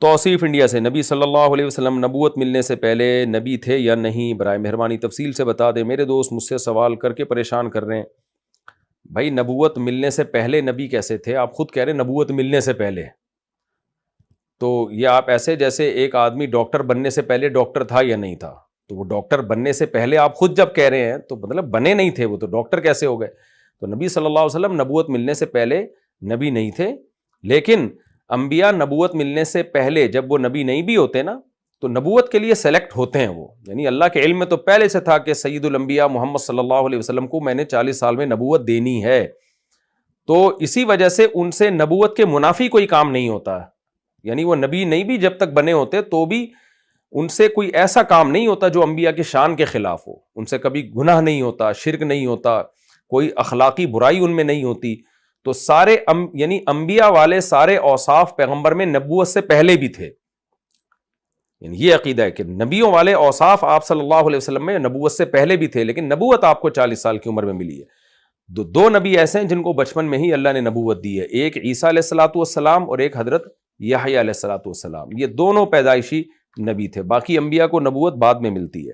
توصیف India سے، نبی صلی اللہ علیہ وسلم نبوت ملنے سے پہلے نبی تھے یا نہیں؟ برائے مہربانی تفصیل سے بتا دیں، میرے دوست مجھ سے سوال کر کے پریشان کر رہے ہیں۔ بھائی نبوت ملنے سے پہلے نبی کیسے تھے؟ آپ خود کہہ رہے ہیں نبوت ملنے سے پہلے، تو یہ آپ ایسے جیسے ایک آدمی ڈاکٹر بننے سے پہلے ڈاکٹر تھا یا نہیں تھا، تو وہ ڈاکٹر بننے سے پہلے آپ خود جب کہہ رہے ہیں تو مطلب بنے نہیں تھے وہ، تو ڈاکٹر کیسے ہو گئے؟ تو نبی صلی اللہ علیہ وسلم نبوت ملنے سے پہلے نبی نہیں تھے، لیکن انبیاء نبوت ملنے سے پہلے جب وہ نبی نہیں بھی ہوتے نا تو نبوت کے لیے سلیکٹ ہوتے ہیں وہ، یعنی اللہ کے علم میں تو پہلے سے تھا کہ سید الانبیاء محمد صلی اللہ علیہ وسلم کو میں نے 40 سال میں نبوت دینی ہے، تو اسی وجہ سے ان سے نبوت کے منافی کوئی کام نہیں ہوتا، یعنی وہ نبی نہیں بھی جب تک بنے ہوتے تو بھی ان سے کوئی ایسا کام نہیں ہوتا جو انبیاء کی شان کے خلاف ہو، ان سے کبھی گناہ نہیں ہوتا، شرک نہیں ہوتا، کوئی اخلاقی برائی ان میں نہیں ہوتی، تو سارے یعنی انبیاء والے سارے اوصاف پیغمبر میں نبوت سے پہلے بھی تھے، یعنی یہ عقیدہ ہے کہ نبیوں والے اوصاف آپ صلی اللہ علیہ وسلم میں نبوت سے پہلے بھی تھے، لیکن نبوت آپ کو 40 سال کی عمر میں ملی ہے۔ دو نبی ایسے ہیں جن کو بچپن میں ہی اللہ نے نبوت دی ہے، ایک عیسیٰ علیہ الصلوۃ والسلام اور ایک حضرت یحییٰ علیہ الصلوۃ والسلام، یہ دونوں پیدائشی نبی تھے، باقی انبیاء کو نبوت بعد میں ملتی ہے۔